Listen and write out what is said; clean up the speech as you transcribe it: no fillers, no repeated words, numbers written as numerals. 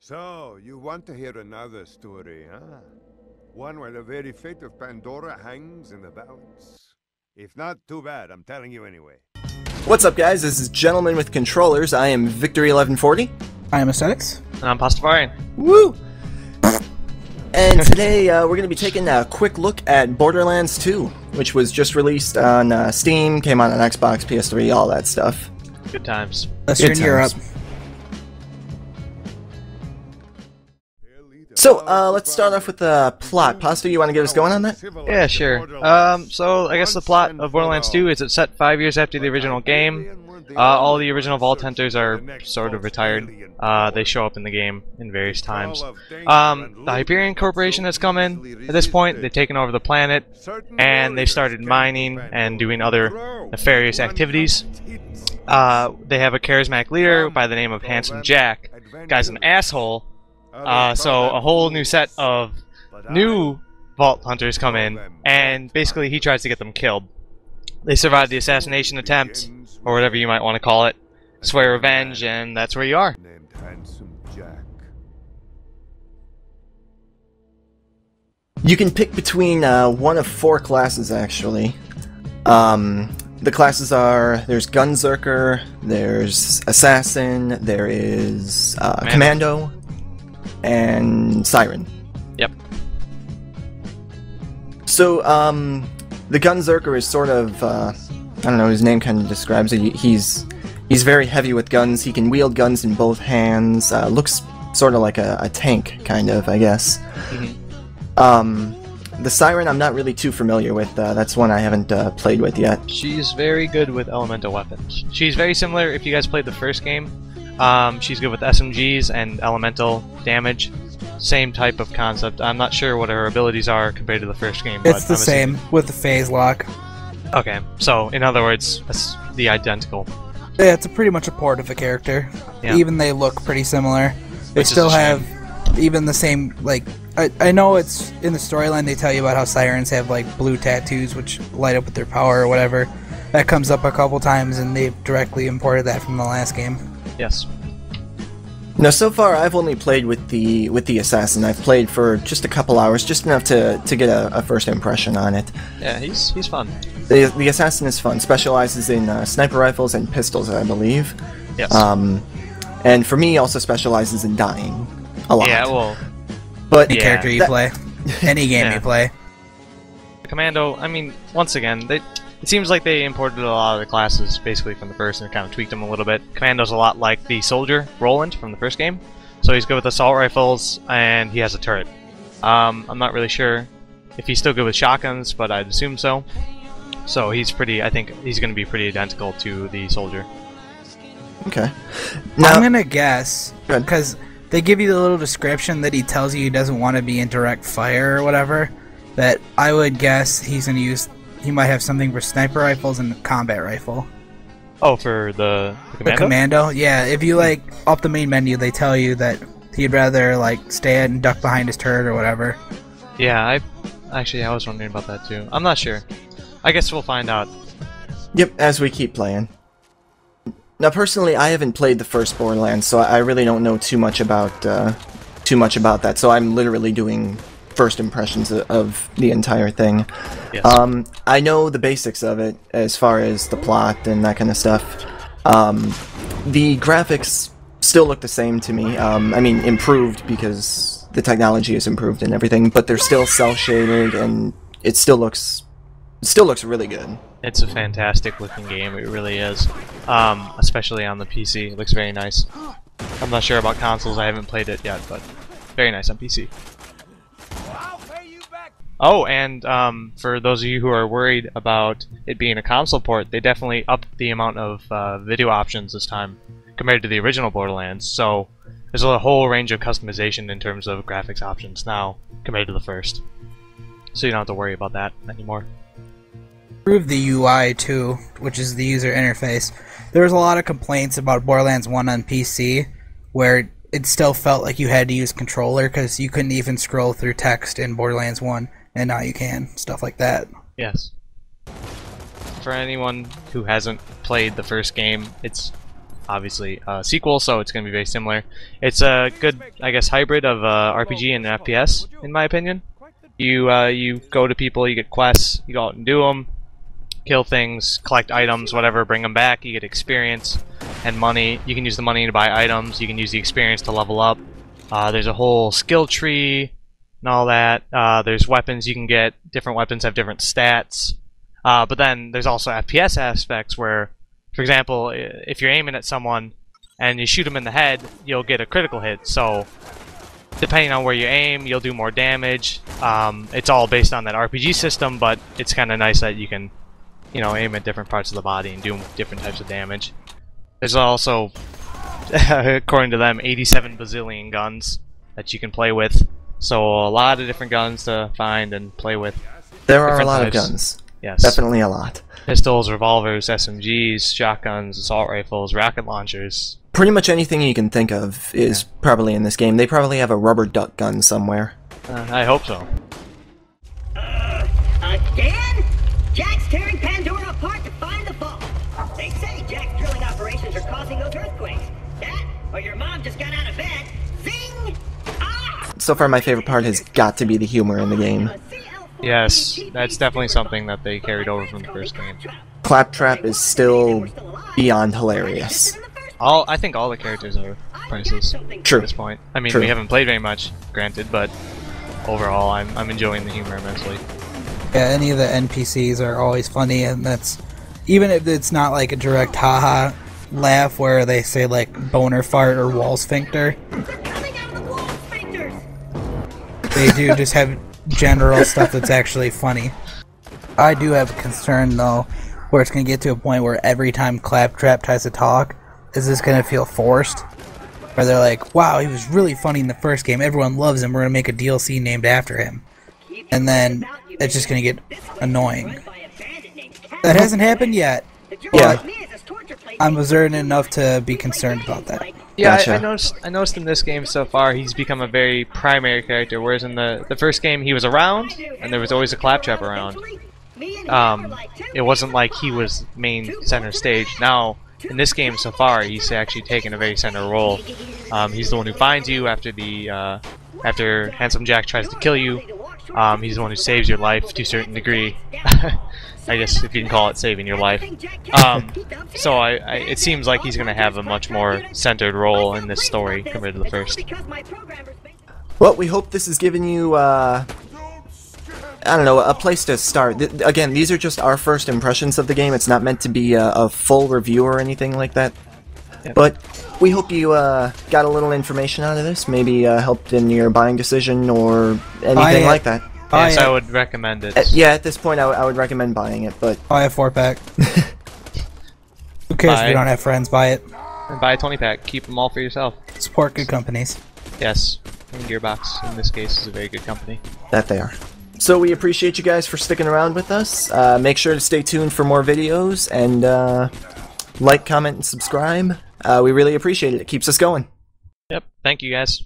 So, you want to hear another story, huh? One where the very fate of Pandora hangs in the balance. If not, too bad, I'm telling you anyway. What's up, guys? This is Gentleman with Controllers. I am Victory1140. I am Aesthetics. And I'm Pastafarian. Woo! And today we're going to be taking a quick look at Borderlands 2, which was just released on Steam, came out on Xbox, PS3, all that stuff. Good times. Unless you're in Europe. So, let's start off with the plot. Pasta, you want to get us going on that? Yeah, sure. So I guess the plot of Borderlands 2 is it's set 5 years after the original game. All the original Vault Hunters are sort of retired. They show up in the game in various times. The Hyperion Corporation has come in. At this point, they've taken over the planet, and they've started mining and doing other nefarious activities. They have a charismatic leader by the name of Handsome Jack. Guy's an asshole. So a whole new set of new Vault Hunters come in, and basically he tries to get them killed. They survive the assassination attempt, or whatever you might want to call it, swear revenge, and that's where you are. Named Handsome Jack. You can pick between one of 4 classes, actually. The classes are, there's Gunzerker, there's Assassin, there is Commando, and Siren. Yep. So, the Gunzerker is sort of, I don't know, his name kind of describes it. He's very heavy with guns. He can wield guns in both hands. Looks sort of like a tank, kind of, I guess. The Siren I'm not really too familiar with. That's one I haven't played with yet. She's very good with elemental weapons. She's very similar if you guys played the first game. She's good with SMGs and elemental damage. Same type of concept. I'm not sure what her abilities are compared to the first game. It's the same with the phase lock. Okay, so in other words, it's the identical. Yeah, it's pretty much a port of a character. Yeah. Even they look pretty similar. They Which is still a shame. have even the same, like, I know it's in the storyline they tell you about how Sirens have like blue tattoos which light up with their power or whatever. That comes up a couple times and they've directly imported that from the last game. Yes. Now, so far I've only played with the Assassin. I've played for just a couple hours, just enough to get a first impression on it. Yeah, he's fun. The Assassin is fun. Specializes in sniper rifles and pistols, I believe. Yes. And for me, also specializes in dying a lot. Yeah, well, but Any character you play, any game you play. Commando, I mean, once again, it seems like they imported a lot of the classes basically from the first and kind of tweaked them a little bit. Commando's a lot like the soldier, Roland, from the first game. So he's good with assault rifles, and he has a turret. I'm not really sure if he's still good with shotguns, but I'd assume so. So he's pretty, I think he's going to be pretty identical to the soldier. Okay. Now, I'm gonna guess, Good. because they give you the little description that he tells you he doesn't want to be in direct fire or whatever, that I would guess he's gonna use, he might have something for sniper rifles and combat rifle. Oh, for the The commando? Yeah, if you like, up the main menu they tell you that he'd rather like stay and duck behind his turret or whatever. Yeah, I was wondering about that too. I'm not sure. I guess we'll find out. Yep, as we keep playing. Now, personally, I haven't played the first Borderlands, so I really don't know too much about that. So I'm literally doing first impressions of the entire thing. Yes. I know the basics of it as far as the plot and that kind of stuff. The graphics still look the same to me. I mean, improved because the technology is improved and everything, but they're still cel-shaded, and it still looks really good. It's a fantastic looking game, it really is. Especially on the PC, it looks very nice. I'm not sure about consoles, I haven't played it yet, but very nice on PC. Oh, and for those of you who are worried about it being a console port, they definitely upped the amount of video options this time compared to the original Borderlands, so there's a whole range of customization in terms of graphics options now compared to the first. So you don't have to worry about that anymore. Improve the UI too, which is the user interface. There was a lot of complaints about Borderlands 1 on PC, where it still felt like you had to use controller because you couldn't even scroll through text in Borderlands 1, and now you can. Stuff like that. Yes. For anyone who hasn't played the first game, it's obviously a sequel, so it's going to be very similar. It's a good, I guess, hybrid of RPG and FPS, in my opinion. You go to people, you get quests, you go out and do them, kill things, collect items, whatever, bring them back, you get experience and money. You can use the money to buy items, you can use the experience to level up. There's a whole skill tree and all that. There's weapons you can get. Different weapons have different stats. But then there's also FPS aspects where, for example, if you're aiming at someone and you shoot them in the head, you'll get a critical hit. So depending on where you aim, you'll do more damage. It's all based on that RPG system, but it's kind of nice that you can, you know, aim at different parts of the body and do different types of damage. There's also, according to them, 87 bazillion guns that you can play with. So a lot of different guns to find and play with. There are a lot of guns. Yes. Definitely a lot. Pistols, revolvers, SMGs, shotguns, assault rifles, rocket launchers. Pretty much anything you can think of is probably in this game. They probably have a rubber duck gun somewhere. I hope so. Again? Jack's tearing Pandora apart to find the vault. They say Jack's drilling operations are causing those earthquakes. That, or your mom just got out of bed. Zing! Ah! So far, my favorite part has got to be the humor in the game. Yes, that's definitely something that they carried over from the first game. Claptrap is still beyond hilarious. I think all the characters are priceless True. at this point. I mean, True. we haven't played very much, granted, but overall, I'm enjoying the humor immensely. Yeah, any of the NPCs are always funny, and that's even if it's not like a direct haha laugh where they say like boner fart or wall sphincter. They do just have general stuff that's actually funny. I do have a concern though, where it's gonna get to a point where every time Claptrap tries to talk, is this gonna feel forced? Where they're like, wow, he was really funny in the first game, everyone loves him, we're gonna make a DLC named after him. And then it's just gonna get annoying. That hasn't happened yet. Yeah. I'm observant enough to be concerned about that. Yeah, Gotcha. I noticed in this game so far he's become a very primary character, whereas in the first game he was around and there was always a Claptrap around. It wasn't like he was main center stage. Now in this game so far he's actually taken a very center role. He's the one who finds you after after Handsome Jack tries to kill you. He's the one who saves your life to a certain degree. I guess if you can call it saving your life. So it seems like he's going to have a much more centered role in this story compared to the first. Well, we hope this has given you, I don't know, a place to start. Again, these are just our first impressions of the game. It's not meant to be a full review or anything like that. Yep. But we hope you got a little information out of this, maybe helped in your buying decision or anything like that. Yes, I would recommend it. Yeah, at this point I would recommend buying it, but... Buy a 4-pack. Who cares if you don't have friends? Buy it. And buy a 20-pack. Keep them all for yourself. Support good companies. Yes. And Gearbox, in this case, is a very good company. That they are. So we appreciate you guys for sticking around with us. Make sure to stay tuned for more videos, and like, comment, and subscribe. We really appreciate it. It keeps us going. Yep. Thank you, guys.